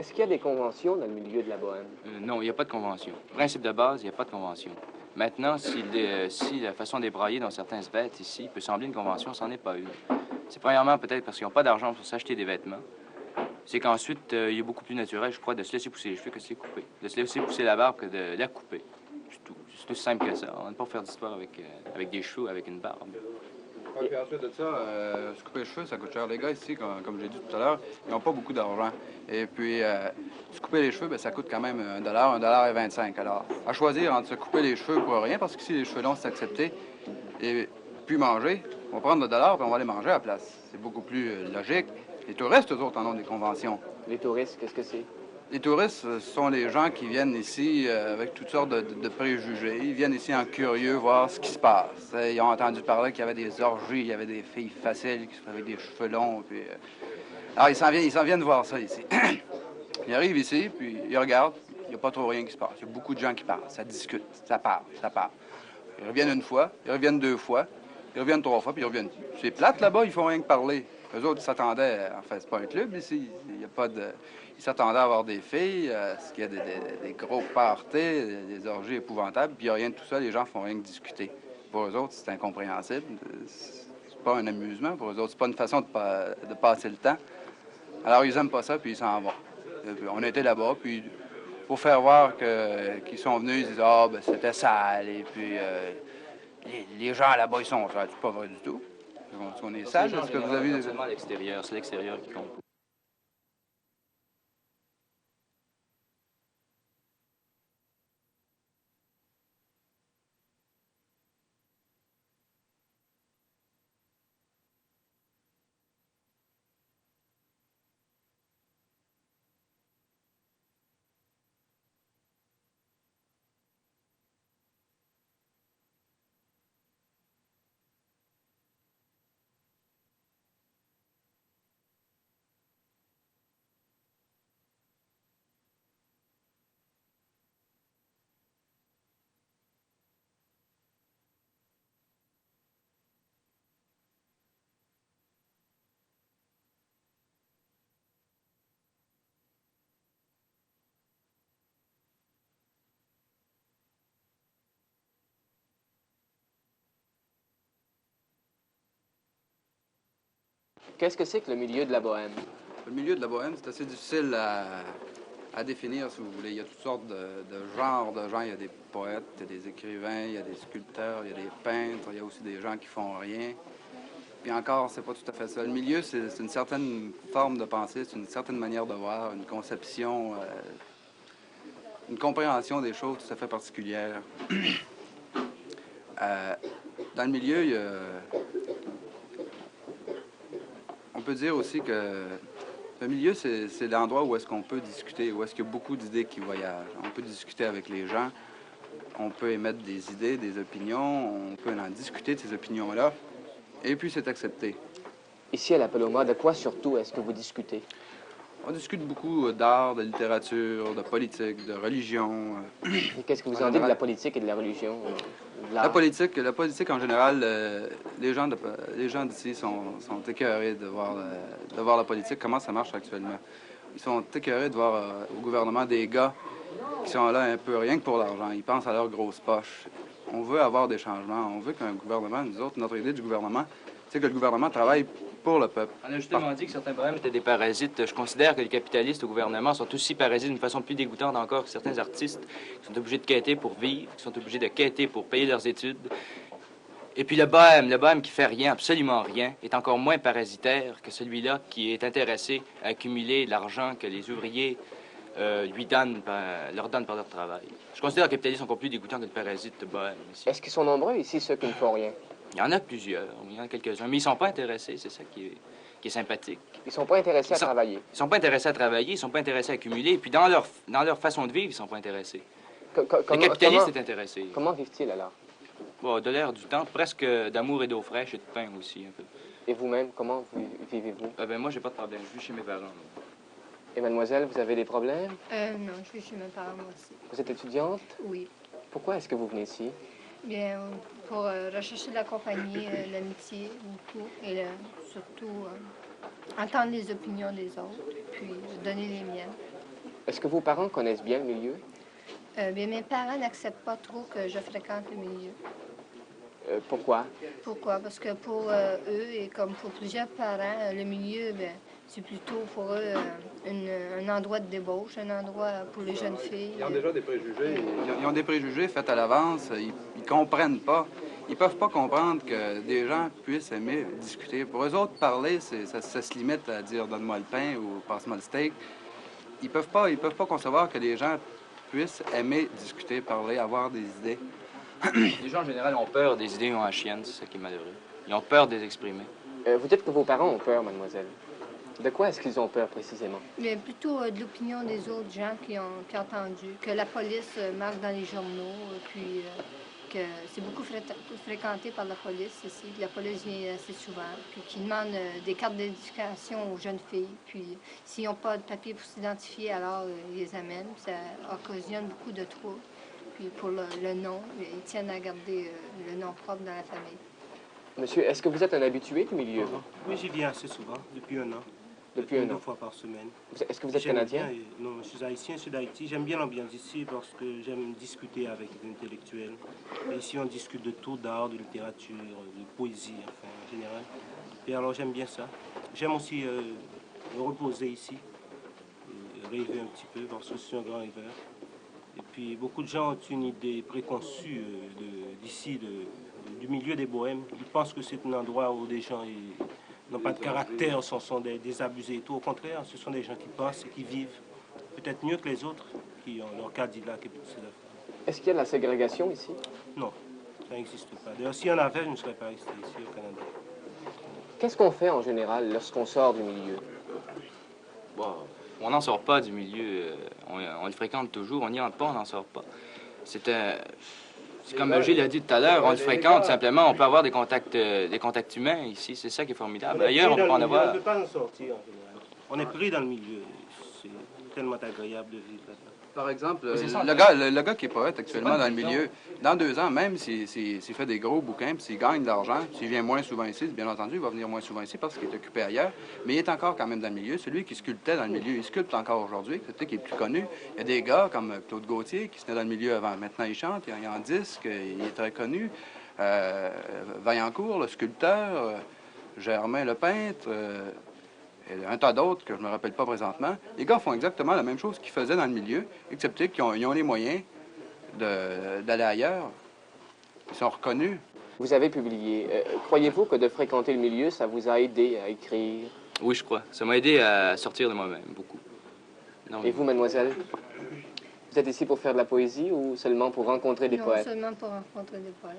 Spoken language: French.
Est-ce qu'il y a des conventions dans le milieu de la bohème? Non, il n'y a pas de convention. Principe de base, il n'y a pas de convention. Maintenant, si la façon de débrayer dans certains vêtements ici peut sembler une convention, c'en est pas une. C'est premièrement peut-être parce qu'ils n'ont pas d'argent pour s'acheter des vêtements. C'est qu'ensuite, il est beaucoup plus naturel, je crois, de se laisser pousser les cheveux que de se les couper. De se laisser pousser la barbe que de la couper. C'est tout. C'est aussi simple que ça. On ne peut pas faire d'histoire avec des cheveux, avec une barbe. Ouais, puis ensuite de ça, se couper les cheveux, ça coûte cher. Les gars ici, comme j'ai dit tout à l'heure, ils n'ont pas beaucoup d'argent. Et puis, se couper les cheveux, bien, ça coûte quand même $1,25. Alors, à choisir entre se couper les cheveux pour rien, parce qu'ici, les cheveux longs, c'est accepté, et puis manger, on va prendre le dollar et on va les manger à la place. C'est beaucoup plus logique. Les touristes, eux autres, en ont des conventions. Les touristes, qu'est-ce que c'est? Les touristes, ce sont les gens qui viennent ici avec toutes sortes de préjugés. Ils viennent ici en curieux voir ce qui se passe. Ils ont entendu parler qu'il y avait des orgies, il y avait des filles faciles avec des cheveux longs. Puis, alors, ils s'en viennent voir ça ici. Ils arrivent ici, puis ils regardent. Il n'y a pas trop rien qui se passe. Il y a beaucoup de gens qui parlent. Ça discute. Ça parle. Ça parle. Ils reviennent une fois, ils reviennent deux fois, ils reviennent trois fois, puis ils reviennent. C'est plate là-bas, ils font rien que parler. Eux autres, ils s'attendaient. En fait, c'est pas un club ici. Il n'y a pas de. Ils s'attendaient à avoir des filles, ce qu'il y a des gros parties, des orgies épouvantables, puis il n'y a rien de tout ça, les gens font rien que discuter. Pour eux autres, c'est incompréhensible. C'est pas un amusement. Pour eux autres, c'est pas une façon de passer le temps. Alors, ils aiment pas ça, puis ils s'en vont. On était là-bas, puis pour faire voir qu'ils sont venus, ils disent « Ah, ben c'était sale », et puis les gens là-bas, ils sont sales. C'est pas vrai du tout. On est sale, est-ce que vous avez... C'est seulement l'extérieur, c'est l'extérieur qui compte. Qu'est-ce que c'est que le milieu de la bohème? Le milieu de la bohème, c'est assez difficile à définir, si vous voulez. Il y a toutes sortes de genres de gens. Il y a des poètes, il y a des écrivains, il y a des sculpteurs, il y a des peintres, il y a aussi des gens qui font rien. Puis encore, c'est pas tout à fait ça. Le milieu, c'est une certaine forme de pensée, c'est une certaine manière de voir, une conception, une compréhension des choses tout à fait particulière. Dans le milieu, on peut dire aussi que le milieu, c'est l'endroit où est-ce qu'on peut discuter, où est-ce qu'il y a beaucoup d'idées qui voyagent. On peut discuter avec les gens, on peut émettre des idées, des opinions, on peut en discuter de ces opinions-là, et puis c'est accepté. Ici, à la Paloma, de quoi surtout est-ce que vous discutez? On discute beaucoup d'art, de littérature, de politique, de religion. Et qu'est-ce que vous en dites de la politique et de la religion? De La politique en général, les gens d'ici sont écœurés de voir la politique, comment ça marche actuellement. Ils sont écœurés de voir au gouvernement des gars qui sont là un peu rien que pour l'argent. Ils pensent à leur grosse poche. On veut avoir des changements. On veut qu'un gouvernement, nous autres, notre idée du gouvernement, c'est que le gouvernement travaille pour le peuple. On a justement dit que certains problèmes étaient des parasites. Je considère que les capitalistes au gouvernement sont aussi parasites d'une façon plus dégoûtante encore que certains artistes qui sont obligés de quêter pour vivre, qui sont obligés de quêter pour payer leurs études. Et puis le bohème qui fait rien, absolument rien, est encore moins parasitaire que celui-là qui est intéressé à accumuler l'argent que les ouvriers leur donnent par leur travail. Je considère que les capitalistes sont encore plus dégoûtants que les parasites de bohème ici. Est-ce qu'ils sont nombreux ici, ceux qui ne font rien? Il y en a plusieurs, il y en a quelques-uns, mais ils ne sont pas intéressés, c'est ça qui est sympathique. Ils ne sont pas intéressés à travailler? Ils ne sont pas intéressés à travailler, ils ne sont pas intéressés à accumuler, et puis dans leur façon de vivre, ils ne sont pas intéressés. Les capitalistes sont intéressés. Comment vivent-ils alors? Bon, de l'air du temps, presque d'amour et d'eau fraîche et de pain aussi, un peu. Et vous-même, comment vivez-vous? Moi, j'ai pas de problème, je vis chez mes parents. Et mademoiselle, vous avez des problèmes? Non, je vis chez mes parents aussi. Vous êtes étudiante? Oui. Pourquoi est-ce que vous venez ici? Bien, pour rechercher de la compagnie, l'amitié, beaucoup, et surtout entendre les opinions des autres, puis donner les miennes. Est-ce que vos parents connaissent bien le milieu? Bien, mes parents n'acceptent pas trop que je fréquente le milieu. Pourquoi? Pourquoi? Parce que pour eux, et comme pour plusieurs parents, le milieu, bien, c'est plutôt pour eux un endroit de débauche, un endroit pour les jeunes filles. Ils ont déjà des préjugés. Ils ont des préjugés faits à l'avance. Ils comprennent pas. Ils peuvent pas comprendre que des gens puissent aimer discuter. Pour eux autres, parler, ça se limite à dire donne-moi le pain ou passe-moi le steak. Ils peuvent pas concevoir que des gens puissent aimer discuter, parler, avoir des idées. Les gens, en général, ont peur des idées ont la chienne, c'est ça qui est malheureux. Ils ont peur de les exprimer. Vous dites que vos parents ont peur, mademoiselle. De quoi est-ce qu'ils ont peur précisément? Mais plutôt de l'opinion des autres gens qui ont entendu, que la police marque dans les journaux, puis que c'est beaucoup fréquenté par la police ici. La police vient assez souvent, puis qui demande des cartes d'éducation aux jeunes filles. Puis s'ils n'ont pas de papier pour s'identifier, alors ils les amènent. Ça occasionne beaucoup de troubles. Puis pour le nom, ils tiennent à garder le nom propre dans la famille. Monsieur, est-ce que vous êtes un habitué du milieu? Oui, j'y viens assez souvent, depuis un an. Depuis un an? 2 fois par semaine. Est-ce que vous êtes J'aime canadien? bien, non, je suis haïtien, je suis d'Haïti. J'aime bien l'ambiance ici parce que j'aime discuter avec des intellectuels. Et ici, on discute de tout, d'art, de littérature, de poésie, enfin, en général. Et alors, j'aime bien ça. J'aime aussi me reposer ici, et rêver un petit peu parce que je suis un grand rêveur. Et puis, beaucoup de gens ont une idée préconçue d'ici, du milieu des bohèmes. Ils pensent que c'est un endroit où des gens n'ont pas de caractère, sont des abusés et tout. Au contraire, ce sont des gens qui pensent et qui vivent peut-être mieux que les autres, qui ont leur Cadillac et tout ça. Est-ce qu'il y a de la ségrégation ici? Non, ça n'existe pas. D'ailleurs, s'il y en avait, je ne serais pas resté ici au Canada. Qu'est-ce qu'on fait en général lorsqu'on sort du milieu? Bon, on n'en sort pas du milieu. On le fréquente toujours. On n'y entre pas, on n'en sort pas. C'est comme Gilles l'a dit tout à l'heure, on le fréquente simplement. On peut avoir des contacts humains ici. C'est ça qui est formidable. Ailleurs, on peut pas en avoir. On ne peut pas en sortir en général. On est pris dans le milieu. C'est tellement agréable de vivre là-dedans. Par exemple, Oui, c'est ça. le gars qui est poète actuellement dans le milieu, dans 2 ans, même s'il fait des gros bouquins, puis s'il gagne de l'argent, s'il vient moins souvent ici, bien entendu, il va venir moins souvent ici parce qu'il est occupé ailleurs, mais il est encore quand même dans le milieu. Celui qui sculptait dans le milieu, il sculpte encore aujourd'hui, peut-être qu'il est plus connu. Il y a des gars comme Claude Gauthier qui se tenait dans le milieu avant. Maintenant, il chante, il est en disque, il est très connu. Vaillancourt, le sculpteur, Germain le peintre, et un tas d'autres que je ne me rappelle pas présentement. Les gars font exactement la même chose qu'ils faisaient dans le milieu, excepté qu'ils ont les moyens d'aller ailleurs. Ils sont reconnus. Vous avez publié. Croyez-vous que de fréquenter le milieu, ça vous a aidé à écrire? Oui, je crois. Ça m'a aidé à sortir de moi-même, beaucoup. Non, Et vous, mademoiselle? Vous êtes ici pour faire de la poésie ou seulement pour rencontrer des Non, poètes? seulement pour rencontrer des poètes.